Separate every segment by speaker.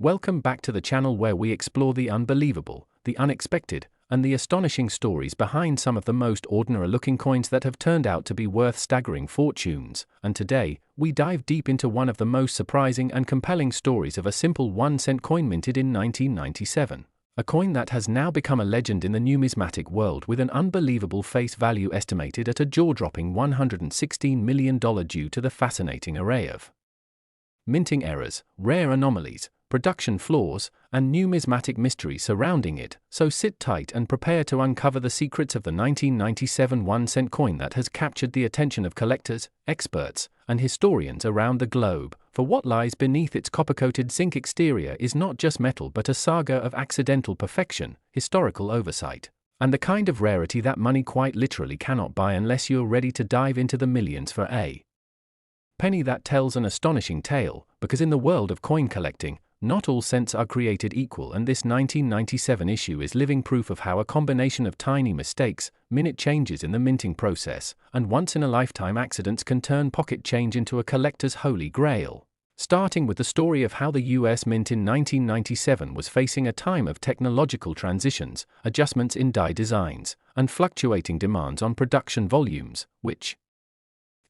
Speaker 1: Welcome back to the channel where we explore the unbelievable, the unexpected, and the astonishing stories behind some of the most ordinary-looking coins that have turned out to be worth staggering fortunes. And today, we dive deep into one of the most surprising and compelling stories of a simple 1-cent coin minted in 1997. A coin that has now become a legend in the numismatic world with an unbelievable face value estimated at a jaw-dropping $116 million due to the fascinating array of minting errors, rare anomalies, production flaws, and numismatic mysteries surrounding it. So sit tight and prepare to uncover the secrets of the 1997 1-cent coin that has captured the attention of collectors, experts, and historians around the globe. For what lies beneath its copper-coated zinc exterior is not just metal but a saga of accidental perfection, historical oversight, and the kind of rarity that money quite literally cannot buy unless you're ready to dive into the millions for a penny that tells an astonishing tale. Because in the world of coin collecting, not all cents are created equal, and this 1997 issue is living proof of how a combination of tiny mistakes, minute changes in the minting process, and once-in-a-lifetime accidents can turn pocket change into a collector's holy grail. Starting with the story of how the US Mint in 1997 was facing a time of technological transitions, adjustments in die designs, and fluctuating demands on production volumes, which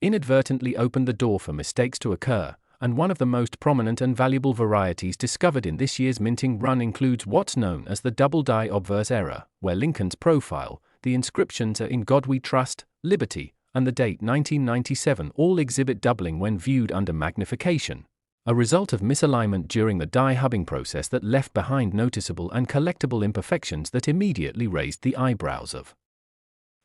Speaker 1: inadvertently opened the door for mistakes to occur. And one of the most prominent and valuable varieties discovered in this year's minting run includes what's known as the double die obverse error, where Lincoln's profile, the inscriptions are "In God We Trust," "Liberty," and the date 1997 all exhibit doubling when viewed under magnification, a result of misalignment during the die hubbing process that left behind noticeable and collectible imperfections that immediately raised the eyebrows of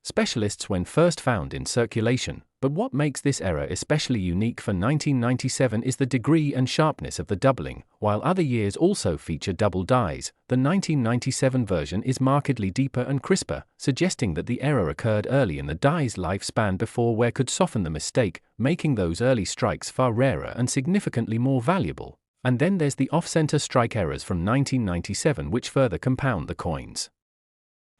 Speaker 1: specialists when first found in circulation. But what makes this error especially unique for 1997 is the degree and sharpness of the doubling. While other years also feature double dies, the 1997 version is markedly deeper and crisper, suggesting that the error occurred early in the die's lifespan before wear could soften the mistake, making those early strikes far rarer and significantly more valuable. And then there's the off-center strike errors from 1997, which further compound the coin's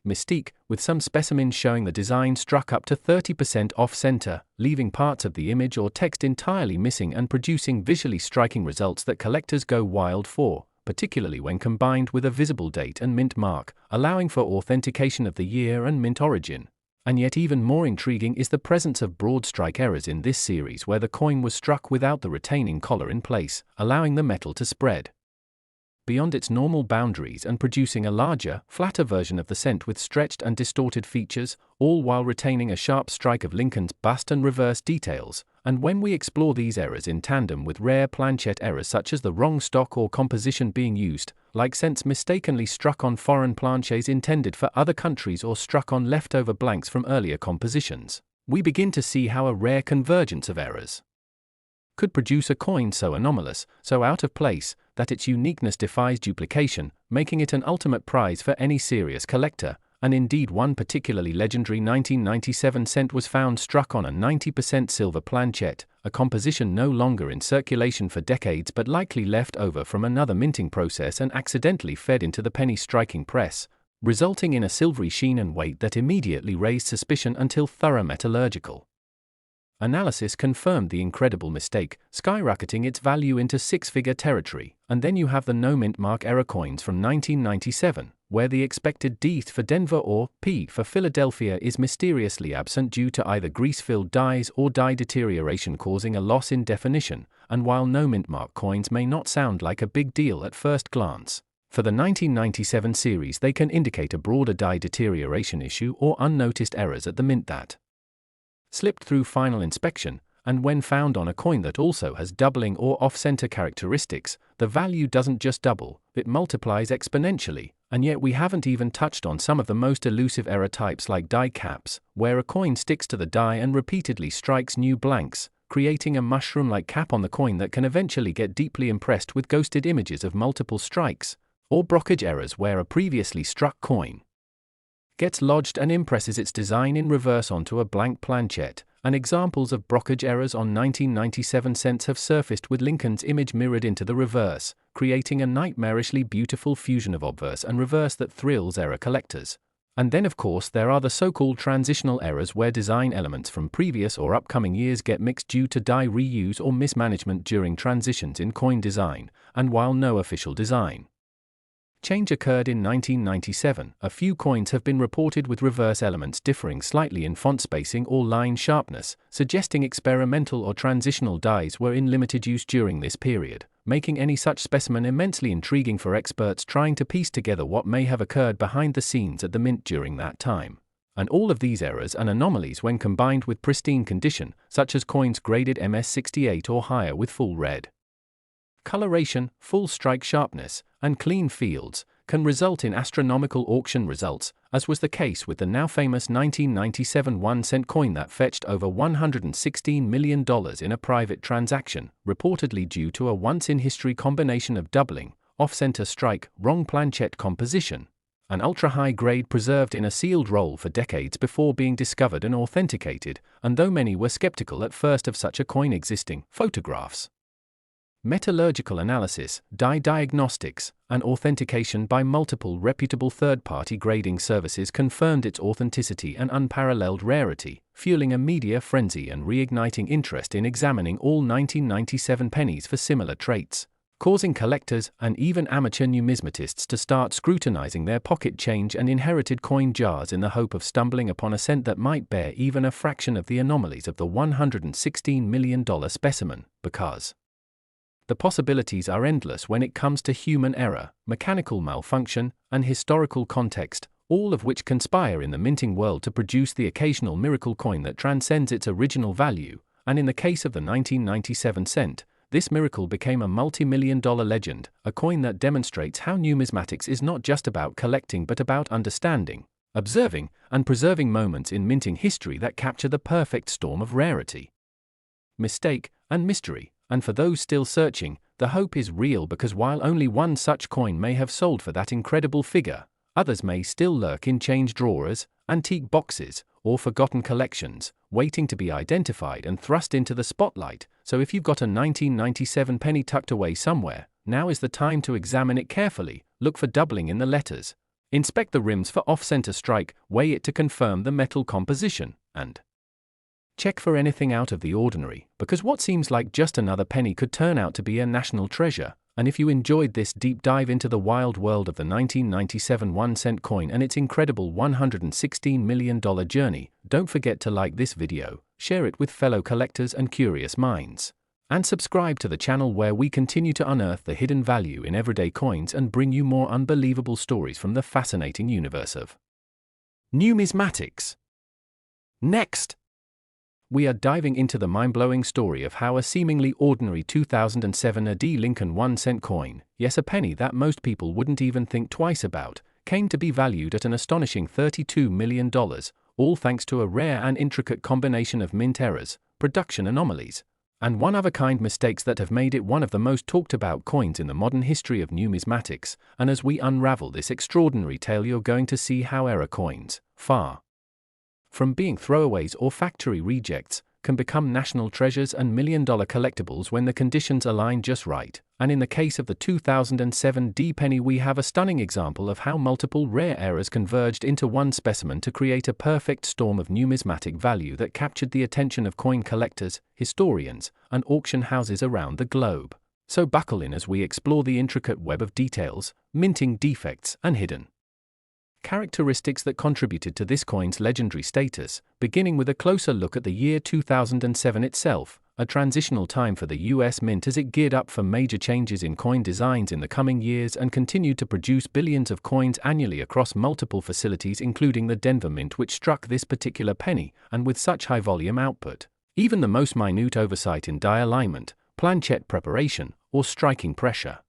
Speaker 1: mystique, with some specimens showing the design struck up to 30% off-center, leaving parts of the image or text entirely missing and producing visually striking results that collectors go wild for, particularly when combined with a visible date and mint mark, allowing for authentication of the year and mint origin. And yet even more intriguing is the presence of broad strike errors in this series, where the coin was struck without the retaining collar in place, allowing the metal to spread beyond its normal boundaries and producing a larger, flatter version of the cent with stretched and distorted features, all while retaining a sharp strike of Lincoln's bust and reverse details. And when we explore these errors in tandem with rare planchette errors such as the wrong stock or composition being used, like cents mistakenly struck on foreign planchets intended for other countries or struck on leftover blanks from earlier compositions, we begin to see how a rare convergence of errors could produce a coin so anomalous, so out of place, that its uniqueness defies duplication, making it an ultimate prize for any serious collector. And indeed, one particularly legendary 1997 cent was found struck on a 90% silver planchette, a composition no longer in circulation for decades but likely left over from another minting process and accidentally fed into the penny striking press, resulting in a silvery sheen and weight that immediately raised suspicion until thorough metallurgical analysis confirmed the incredible mistake, skyrocketing its value into six-figure territory. And then you have the no-mint mark error coins from 1997, where the expected D for Denver or P for Philadelphia is mysteriously absent due to either grease-filled dies or die deterioration causing a loss in definition. And while no-mint mark coins may not sound like a big deal at first glance, for the 1997 series they can indicate a broader die deterioration issue or unnoticed errors at the mint that slipped through final inspection. And when found on a coin that also has doubling or off-center characteristics, the value doesn't just double, it multiplies exponentially. And yet we haven't even touched on some of the most elusive error types like die caps, where a coin sticks to the die and repeatedly strikes new blanks, creating a mushroom-like cap on the coin that can eventually get deeply impressed with ghosted images of multiple strikes, or brokerage errors where a previously struck coin gets lodged and impresses its design in reverse onto a blank planchette. And examples of brokerage errors on 1997 cents have surfaced with Lincoln's image mirrored into the reverse, creating a nightmarishly beautiful fusion of obverse and reverse that thrills error collectors. And then of course there are the so-called transitional errors where design elements from previous or upcoming years get mixed due to die reuse or mismanagement during transitions in coin design, and while no official design change occurred in 1997, a few coins have been reported with reverse elements differing slightly in font spacing or line sharpness, suggesting experimental or transitional dies were in limited use during this period, making any such specimen immensely intriguing for experts trying to piece together what may have occurred behind the scenes at the mint during that time. And all of these errors and anomalies, when combined with pristine condition, such as coins graded MS68 or higher with full red coloration, full strike sharpness, and clean fields, can result in astronomical auction results, as was the case with the now famous 1997 1-cent coin that fetched over $116 million in a private transaction, reportedly due to a once-in-history combination of doubling, off-center strike, wrong planchet composition, an ultra-high grade preserved in a sealed roll for decades before being discovered and authenticated, and though many were skeptical at first of such a coin existing, photographs, metallurgical analysis, die diagnostics, and authentication by multiple reputable third-party grading services confirmed its authenticity and unparalleled rarity, fueling a media frenzy and reigniting interest in examining all 1997 pennies for similar traits, causing collectors and even amateur numismatists to start scrutinizing their pocket change and inherited coin jars in the hope of stumbling upon a cent that might bear even a fraction of the anomalies of the $116 million specimen, because the possibilities are endless when it comes to human error, mechanical malfunction, and historical context, all of which conspire in the minting world to produce the occasional miracle coin that transcends its original value, and in the case of the 1997 cent, this miracle became a multi-million-dollar legend, a coin that demonstrates how numismatics is not just about collecting but about understanding, observing, and preserving moments in minting history that capture the perfect storm of rarity, mistake, and mystery. And for those still searching, the hope is real, because while only one such coin may have sold for that incredible figure, others may still lurk in change drawers, antique boxes, or forgotten collections, waiting to be identified and thrust into the spotlight. So if you've got a 1997 penny tucked away somewhere, now is the time to examine it carefully, look for doubling in the letters, inspect the rims for off-center strike, weigh it to confirm the metal composition, and check for anything out of the ordinary, because what seems like just another penny could turn out to be a national treasure. And if you enjoyed this deep dive into the wild world of the 1997 1-cent coin and its incredible $116 million journey, don't forget to like this video, share it with fellow collectors and curious minds, and subscribe to the channel where we continue to unearth the hidden value in everyday coins and bring you more unbelievable stories from the fascinating universe of numismatics. Next, we are diving into the mind-blowing story of how a seemingly ordinary 2007 AD Lincoln 1-cent coin, yes, a penny that most people wouldn't even think twice about, came to be valued at an astonishing $32 million, all thanks to a rare and intricate combination of mint errors, production anomalies, and one-of-a-kind mistakes that have made it one of the most talked-about coins in the modern history of numismatics. And as we unravel this extraordinary tale, you're going to see how error coins, far from being throwaways or factory rejects, can become national treasures and million-dollar collectibles when the conditions align just right. And in the case of the 2007 D penny, we have a stunning example of how multiple rare errors converged into one specimen to create a perfect storm of numismatic value that captured the attention of coin collectors, historians, and auction houses around the globe. So buckle in as we explore the intricate web of details, minting defects, and hidden characteristics that contributed to this coin's legendary status, beginning with a closer look at the year 2007 itself, a transitional time for the US Mint as it geared up for major changes in coin designs in the coming years and continued to produce billions of coins annually across multiple facilities, including the Denver Mint, which struck this particular penny, and with such high volume output, even the most minute oversight in die alignment, planchet preparation, or striking pressure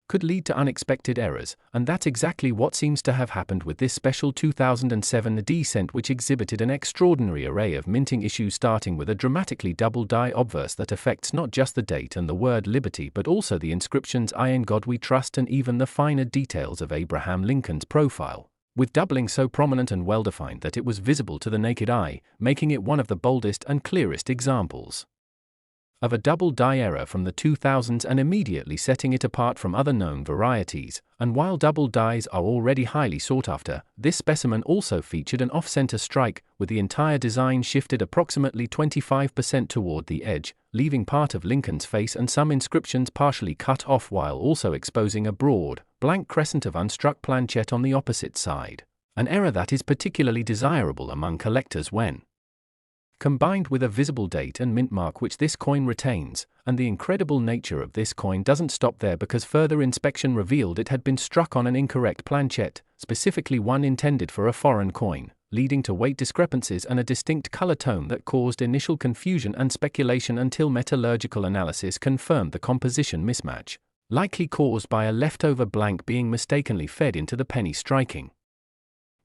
Speaker 1: could lead to unexpected errors, and that's exactly what seems to have happened with this special 2007 D cent, which exhibited an extraordinary array of minting issues, starting with a dramatically double die obverse that affects not just the date and the word liberty but also the inscriptions "I in God we trust" and even the finer details of Abraham Lincoln's profile, with doubling so prominent and well-defined that it was visible to the naked eye, making it one of the boldest and clearest examples of a double die error from the 2000s and immediately setting it apart from other known varieties. And while double dies are already highly sought after, this specimen also featured an off-center strike, with the entire design shifted approximately 25% toward the edge, leaving part of Lincoln's face and some inscriptions partially cut off while also exposing a broad, blank crescent of unstruck planchette on the opposite side. An error that is particularly desirable among collectors when combined with a visible date and mint mark which this coin retains. And the incredible nature of this coin doesn't stop there, because further inspection revealed it had been struck on an incorrect planchette, specifically one intended for a foreign coin, leading to weight discrepancies and a distinct color tone that caused initial confusion and speculation until metallurgical analysis confirmed the composition mismatch, likely caused by a leftover blank being mistakenly fed into the penny striking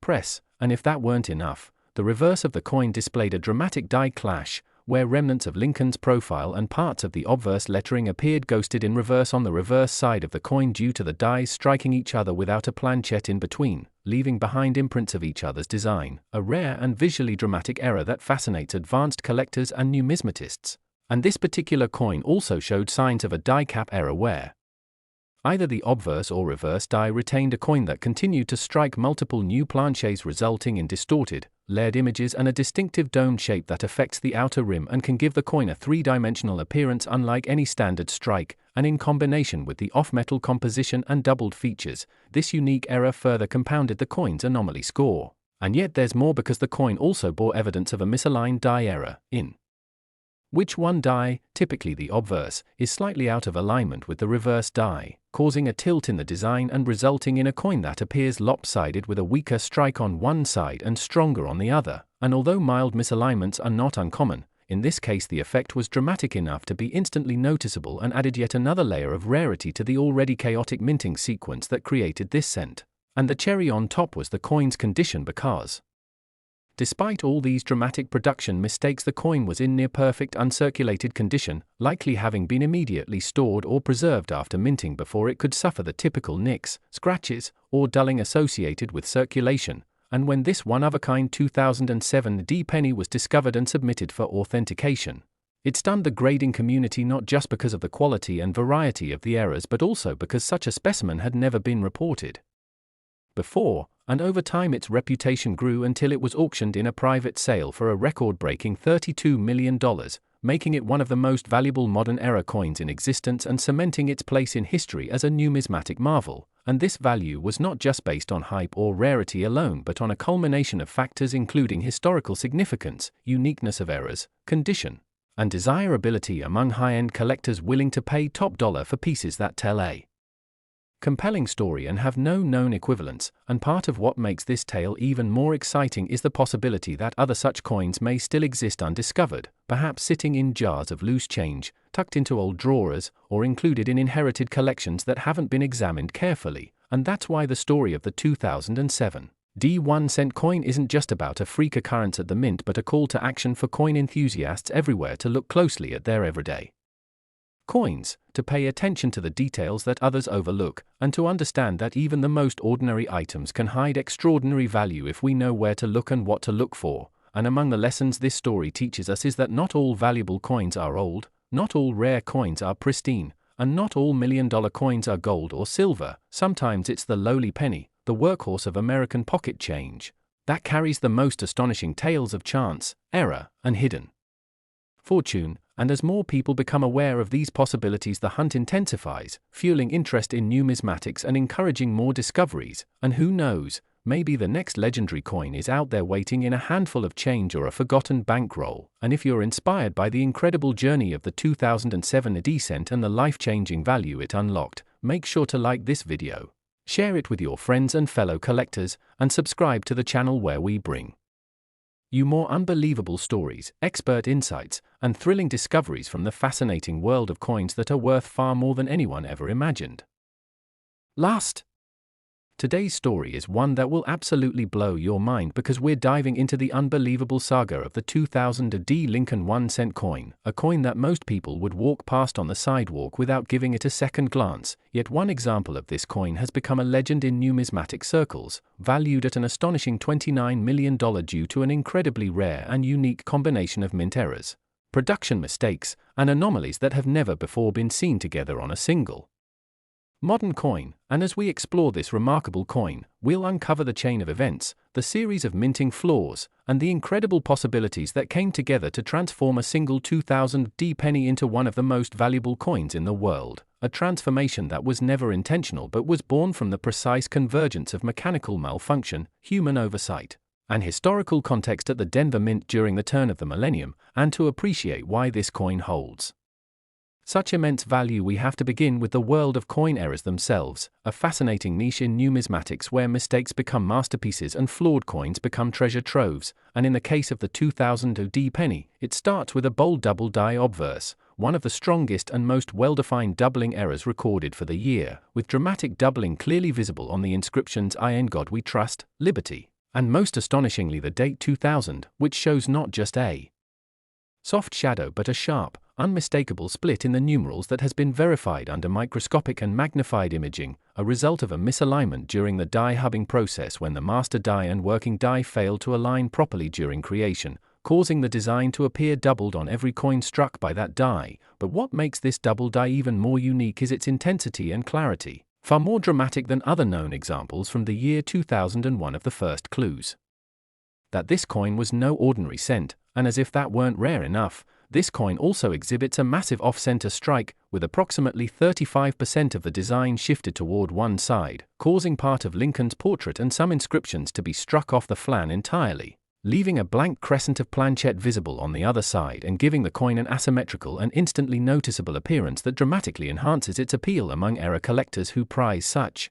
Speaker 1: press. And if that weren't enough, the reverse of the coin displayed a dramatic die clash, where remnants of Lincoln's profile and parts of the obverse lettering appeared ghosted in reverse on the reverse side of the coin due to the dies striking each other without a planchette in between, leaving behind imprints of each other's design, a rare and visually dramatic error that fascinates advanced collectors and numismatists. And this particular coin also showed signs of a die cap error where either the obverse or reverse die retained a coin that continued to strike multiple new planchets, resulting in distorted, layered images and a distinctive domed shape that affects the outer rim and can give the coin a three-dimensional appearance unlike any standard strike. And in combination with the off-metal composition and doubled features, this unique error further compounded the coin's anomaly score. And yet there's more, because the coin also bore evidence of a misaligned die error, in which one die, typically the obverse, is slightly out of alignment with the reverse die, causing a tilt in the design and resulting in a coin that appears lopsided with a weaker strike on one side and stronger on the other. And although mild misalignments are not uncommon, in this case the effect was dramatic enough to be instantly noticeable and added yet another layer of rarity to the already chaotic minting sequence that created this scent. And the cherry on top was the coin's condition, because despite all these dramatic production mistakes, the coin was in near-perfect uncirculated condition, likely having been immediately stored or preserved after minting before it could suffer the typical nicks, scratches, or dulling associated with circulation. And when this one-of-a-kind 2007 D penny was discovered and submitted for authentication, it stunned the grading community, not just because of the quality and variety of the errors but also because such a specimen had never been reported before. And over time its reputation grew until it was auctioned in a private sale for a record-breaking $32 million, making it one of the most valuable modern-era coins in existence and cementing its place in history as a numismatic marvel. And this value was not just based on hype or rarity alone, but on a culmination of factors including historical significance, uniqueness of errors, condition, and desirability among high-end collectors willing to pay top dollar for pieces that tell a compelling story and have no known equivalents. And part of what makes this tale even more exciting is the possibility that other such coins may still exist undiscovered, perhaps sitting in jars of loose change, tucked into old drawers, or included in inherited collections that haven't been examined carefully. And that's why the story of the 2007 D1 coin isn't just about a freak occurrence at the mint, but a call to action for coin enthusiasts everywhere to look closely at their everyday coins, to pay attention to the details that others overlook, and to understand that even the most ordinary items can hide extraordinary value if we know where to look and what to look for. And among the lessons this story teaches us is that not all valuable coins are old, not all rare coins are pristine, and not all million-dollar coins are gold or silver. Sometimes it's the lowly penny, the workhorse of American pocket change, that carries the most astonishing tales of chance, error, and hidden fortune. And as more people become aware of these possibilities, the hunt intensifies, fueling interest in numismatics and encouraging more discoveries. And who knows, maybe the next legendary coin is out there waiting in a handful of change or a forgotten bankroll. And if you're inspired by the incredible journey of the 2007 Descent and the life-changing value it unlocked, make sure to like this video, share it with your friends and fellow collectors, and subscribe to the channel where we bring you more unbelievable stories, expert insights, and thrilling discoveries from the fascinating world of coins that are worth far more than anyone ever imagined. Today's story is one that will absolutely blow your mind, because we're diving into the unbelievable saga of the 2000 D Lincoln 1-cent coin, a coin that most people would walk past on the sidewalk without giving it a second glance. Yet one example of this coin has become a legend in numismatic circles, valued at an astonishing $29 million due to an incredibly rare and unique combination of mint errors, production mistakes, and anomalies that have never before been seen together on a single modern coin. And as we explore this remarkable coin, we'll uncover the chain of events, the series of minting flaws, and the incredible possibilities that came together to transform a single 2000D penny into one of the most valuable coins in the world, a transformation that was never intentional but was born from the precise convergence of mechanical malfunction, human oversight, and historical context at the Denver Mint during the turn of the millennium. And to appreciate why this coin holds such immense value, we have to begin with the world of coin errors themselves, a fascinating niche in numismatics where mistakes become masterpieces and flawed coins become treasure troves. And in the case of the 2000D penny, it starts with a bold double die obverse, one of the strongest and most well-defined doubling errors recorded for the year, with dramatic doubling clearly visible on the inscriptions "In God We Trust, Liberty," and most astonishingly the date 2000, which shows not just a soft shadow but a sharp, unmistakable split in the numerals that has been verified under microscopic and magnified imaging, a result of a misalignment during the die hubbing process when the master die and working die failed to align properly during creation, causing the design to appear doubled on every coin struck by that die. But what makes this double die even more unique is its intensity and clarity, far more dramatic than other known examples from the year 2001 of the first clues that this coin was no ordinary cent. And as if that weren't rare enough, this coin also exhibits a massive off-center strike, with approximately 35% of the design shifted toward one side, causing part of Lincoln's portrait and some inscriptions to be struck off the flan entirely, leaving a blank crescent of planchette visible on the other side and giving the coin an asymmetrical and instantly noticeable appearance that dramatically enhances its appeal among error collectors who prize such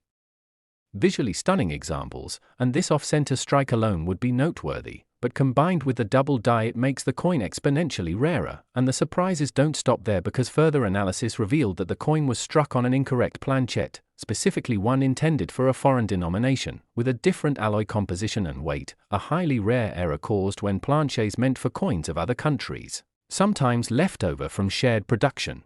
Speaker 1: visually stunning examples. And this off-center strike alone would be noteworthy, but combined with the double die it makes the coin exponentially rarer. And the surprises don't stop there, because further analysis revealed that the coin was struck on an incorrect planchette, specifically one intended for a foreign denomination, with a different alloy composition and weight, a highly rare error caused when planchets meant for coins of other countries, sometimes left over from shared production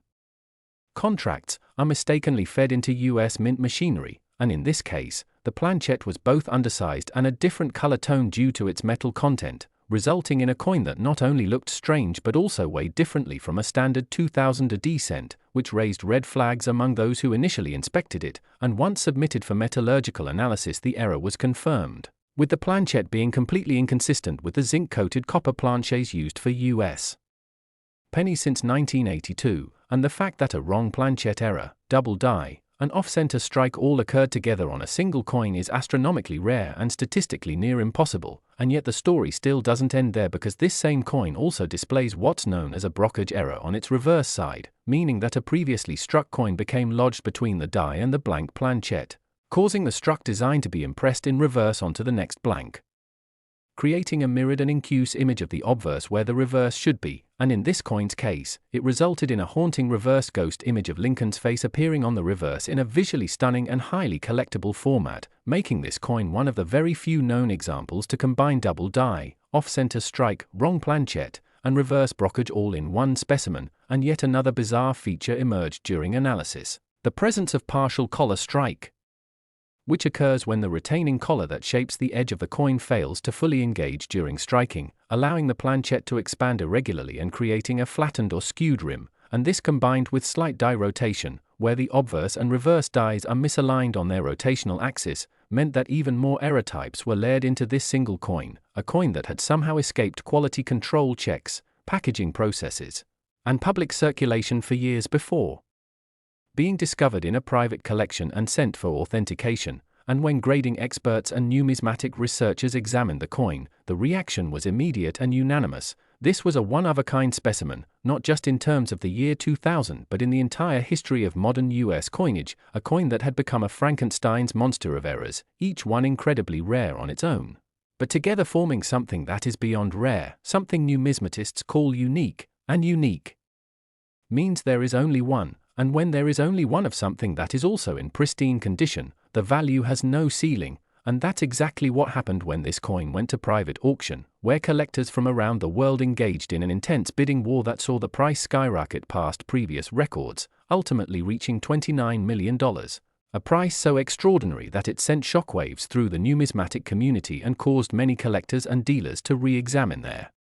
Speaker 1: contracts, are mistakenly fed into US mint machinery. And in this case, the planchette was both undersized and a different color tone due to its metal content, resulting in a coin that not only looked strange but also weighed differently from a standard 2000D cent, which raised red flags among those who initially inspected it. And once submitted for metallurgical analysis, the error was confirmed, with the planchette being completely inconsistent with the zinc-coated copper planchets used for US pennies since 1982, and the fact that a wrong planchette error, double die, an off-center strike all occurred together on a single coin is astronomically rare and statistically near impossible. And yet the story still doesn't end there, because this same coin also displays what's known as a brokerage error on its reverse side, meaning that a previously struck coin became lodged between the die and the blank planchette, causing the struck design to be impressed in reverse onto the next blank, creating a mirrored and incuse image of the obverse where the reverse should be. And in this coin's case, it resulted in a haunting reverse ghost image of Lincoln's face appearing on the reverse in a visually stunning and highly collectible format, making this coin one of the very few known examples to combine double die, off-center strike, wrong planchette, and reverse brokerage all in one specimen. And yet another bizarre feature emerged during analysis: the presence of partial collar strike, which occurs when the retaining collar that shapes the edge of the coin fails to fully engage during striking, allowing the planchette to expand irregularly and creating a flattened or skewed rim. And this, combined with slight die rotation, where the obverse and reverse dies are misaligned on their rotational axis, meant that even more error types were layered into this single coin, a coin that had somehow escaped quality control checks, packaging processes, and public circulation for years before being discovered in a private collection and sent for authentication. And when grading experts and numismatic researchers examined the coin, the reaction was immediate and unanimous. This was a one-of-a-kind specimen, not just in terms of the year 2000 but in the entire history of modern US coinage, a coin that had become a Frankenstein's monster of errors, each one incredibly rare on its own, but together forming something that is beyond rare, something numismatists call unique. And unique means there is only one. And when there is only one of something that is also in pristine condition, the value has no ceiling. And that's exactly what happened when this coin went to private auction, where collectors from around the world engaged in an intense bidding war that saw the price skyrocket past previous records, ultimately reaching $29 million, a price so extraordinary that it sent shockwaves through the numismatic community and caused many collectors and dealers to re-examine their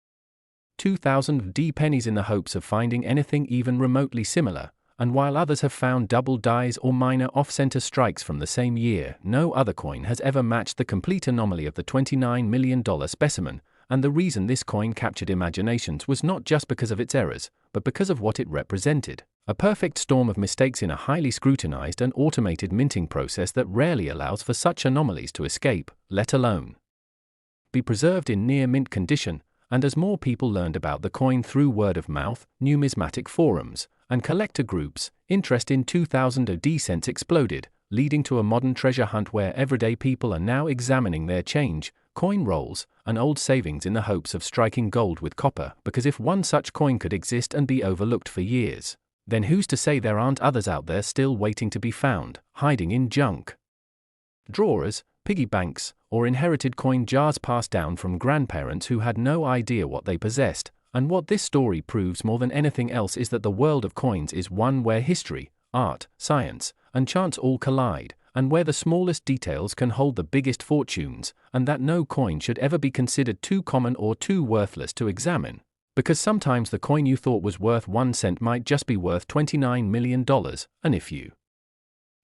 Speaker 1: 2,000 D pennies in the hopes of finding anything even remotely similar, and while others have found double dies or minor off-center strikes from the same year, no other coin has ever matched the complete anomaly of the $29 million specimen, and the reason this coin captured imaginations was not just because of its errors, but because of what it represented. A perfect storm of mistakes in a highly scrutinized and automated minting process that rarely allows for such anomalies to escape, let alone be preserved in near-mint condition. And as more people learned about the coin through word of mouth, numismatic forums, and collector groups, interest in 2000 OD cents exploded, leading to a modern treasure hunt where everyday people are now examining their change, coin rolls, and old savings in the hopes of striking gold with copper, because if one such coin could exist and be overlooked for years, then who's to say there aren't others out there still waiting to be found, hiding in junk drawers, piggy banks, or inherited coin jars passed down from grandparents who had no idea what they possessed. And what this story proves more than anything else is that the world of coins is one where history, art, science, and chance all collide, and where the smallest details can hold the biggest fortunes, and that no coin should ever be considered too common or too worthless to examine. Because sometimes the coin you thought was worth 1 cent might just be worth $29 million, and if you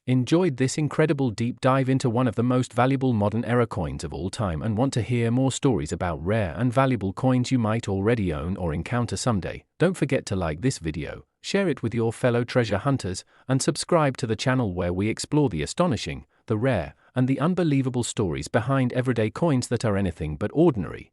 Speaker 1: enjoyed this incredible deep dive into one of the most valuable modern-era coins of all time and want to hear more stories about rare and valuable coins you might already own or encounter someday, don't forget to like this video, share it with your fellow treasure hunters, and subscribe to the channel where we explore the astonishing, the rare, and the unbelievable stories behind everyday coins that are anything but ordinary.